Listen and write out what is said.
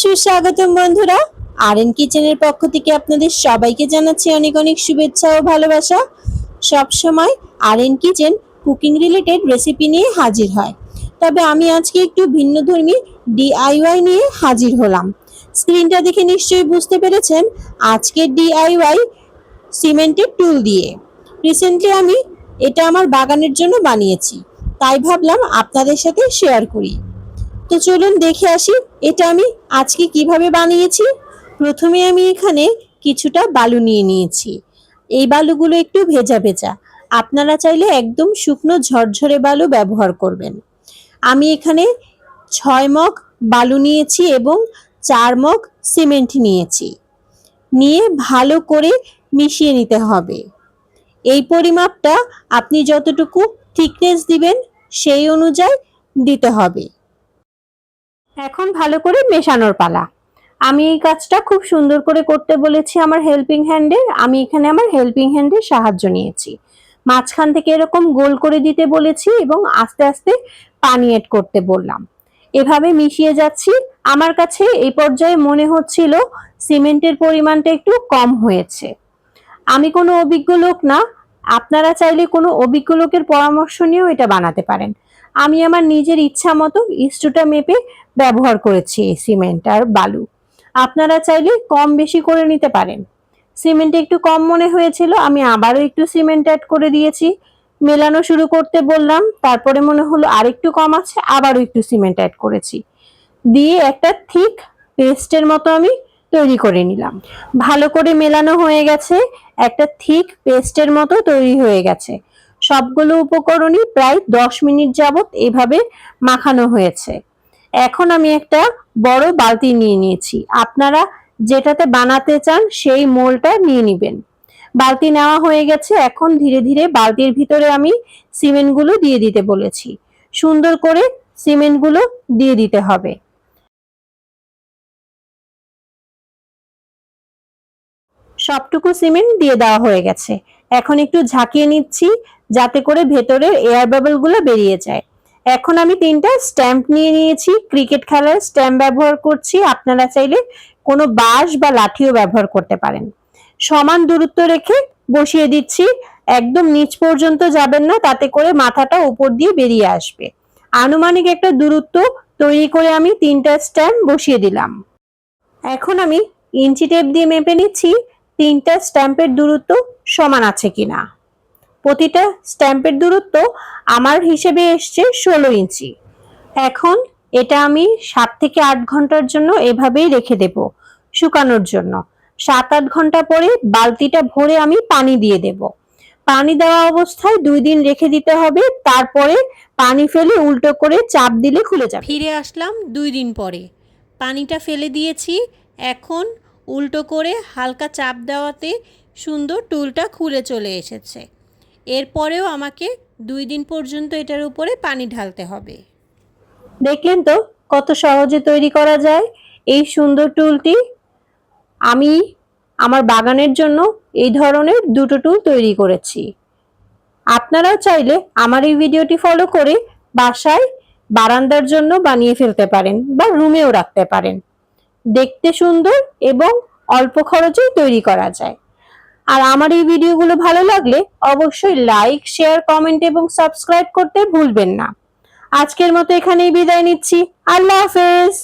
সুস্বাগতম বন্ধুরা, আরএন কিচেনের পক্ষ থেকে আপনাদের সবাইকে জানাচ্ছি অনেক অনেক শুভেচ্ছা ও ভালোবাসা। সবসময় R kitchen cooking related recipe নিয়ে হাজির হয়, তবে আমি আজকে একটু ভিন্নধর্মী ডিআইওয়াই নিয়ে হাজির হলাম। স্ক্রিনটা দেখে নিশ্চয়ই বুঝতে পেরেছেন আজকের ডিআইওয়াই সিমেন্টের টুল দিয়ে। রিসেন্টলি আমি এটা আমার বাগানের জন্য বানিয়েছি, তাই ভাবলাম আপনাদের সাথে শেয়ার করি। তো চলুন দেখে আসি এটা আমি আজকে কিভাবে বানিয়েছি। প্রথমে আমি এখানে কিছুটা বালু নিয়ে নিয়েছি। এই বালুগুলো একটু ভেজা ভেজা, আপনারা চাইলে একদম শুকনো ঝরঝরে বালু ব্যবহার করবেন। আমি এখানে 6 মগ বালু নিয়েছি এবং 4 মগ সিমেন্ট নিয়েছি। নিয়ে ভালো করে মিশিয়ে নিতে হবে। এই পরিমাপটা আপনি যতটুকু থিকনেস দিবেন সেই অনুযায়ী দিতে হবে। এখন ভালো করে মেশানোর পালা। আমি এই কাজটা খুব সুন্দর করে করতে বলেছি আমার হেল্পিং হ্যান্ডের। আমি এখানে আমার হেল্পিং হ্যান্ডের সাহায্য নিয়েছি। মাঝখান থেকে এরকম গোল করে দিতে বলেছি এবং আস্তে আস্তে পানি এড করতে বললাম। এভাবে মিশিয়ে যাচ্ছি। আমার কাছে এই পর্যায়ে মনে হচ্ছিল সিমেন্টের পরিমাণটা একটু কম হয়েছে। আমি কোনো অভিজ্ঞ লোক না, আপনারা চাইলে কোনো অভিজ্ঞ লোকের পরামর্শ নিয়েও এটা বানাতে পারেন। আমি আমার নিজের ইচ্ছা মতো ইস্টুটা মেপে ব্যবহার করেছি এই সিমেন্ট আর বালু। আপনারা চাইলে কম বেশি করে নিতে পারেন। সিমেন্ট একটু কম মনে হয়েছিল, আমি আবারও একটু সিমেন্ট অ্যাড করে দিয়েছি। মেলানো শুরু করতে বললাম, তারপরে মনে হলো আরেকটু কম আছে, আবারও একটু সিমেন্ট অ্যাড করেছি। দিয়ে একটা থিক পেস্টের মতো আমি তৈরি করে নিলাম। ভালো করে মেলানো হয়ে গেছে, একটা থিক পেস্টের মতো তৈরি হয়ে গেছে। সবগুলো উপকরণই প্রায় 10 মিনিট যাবত এভাবে মাখানো হয়েছে। এখন আমি একটা বড় বালতি নিয়ে নিয়েছি। আপনারা যেটাতে বানাতে চান সেই মোলটা নিয়ে নেবেন। বালতি নেওয়া হয়ে গেছে। এখন ধীরে ধীরে বালতির ভিতরে আমি সিমেন্টগুলো দিয়ে দিতে বলেছি। সুন্দর করে সিমেন্টগুলো দিয়ে দিতে হবে। সবটুকু সিমেন্ট দিয়ে দেওয়া হয়ে গেছে। এখন একটু ঝাঁকিয়ে নিচ্ছি যাতে করে ভেতরের এয়ার বাবল গুলো বেরিয়ে যায়। এখন আমি 3টা স্ট্যাম্প নিয়ে নিয়েছি। ক্রিকেট খেলার স্ট্যাম্প ব্যবহার করছি, আপনারা চাইলে কোনো বাঁশ বা লাঠিও ব্যবহার করতে পারেন। সমান দূরত্ব রেখে বসিয়ে দিচ্ছি। একদম নিচ পর্যন্ত যাবেন না, তাতে করে মাথাটা উপর দিয়ে বেরিয়ে আসবে। আনুমানিক একটা দূরত্ব তৈরি করে আমি 3টা স্ট্যাম্প বসিয়ে দিলাম। এখন আমি ইঞ্চি টেপ দিয়ে মেপে নিচ্ছি 3টা স্ট্যাম্পের দূরত্ব সমান আছে কিনা। প্রতিটা স্ট্যাম্পের দূরত্ব আমার হিসেবে এসছে 16 ইঞ্চি। এখন এটা আমি 7 থেকে 8 ঘন্টার জন্য এভাবেই রেখে দেব শুকানোর জন্য। 7-8 ঘন্টা পরে বালতিটা ভরে আমি পানি দিয়ে দেব। পানি দেওয়া অবস্থায় 2 দিন রেখে দিতে হবে, তারপরে পানি ফেলে উল্টো করে চাপ দিলে খুলে যাবে। ফিরে আসলাম 2 দিন পরে, পানিটা ফেলে দিয়েছি। এখন উল্টো করে হালকা চাপ দেওয়াতে সুন্দর টুলটা খুলে চলে এসেছে। এরপরেও আমাকে 2 দিন পর্যন্ত এটার উপরে পানি ঢালতে হবে। দেখলেন তো কত সহজে তৈরি করা যায় এই সুন্দর টুলটি। আমি আমার বাগানের জন্য এই ধরনের 2টো টুল তৈরি করেছি। আপনারাও চাইলে আমার এই ভিডিওটি ফলো করে বাসায় বারান্দার জন্য বানিয়ে ফেলতে পারেন বা রুমেও রাখতে পারেন। দেখতে সুন্দর এবং অল্প খরচেই তৈরি করা যায়। আর আমার এই ভিডিওগুলো ভালো লাগলে অবশ্যই লাইক, শেয়ার, কমেন্ট এবং সাবস্ক্রাইব করতে ভুলবেন না। আজকের মতো এখানেই বিদায় নিচ্ছি। আল্লাহ হাফেজ।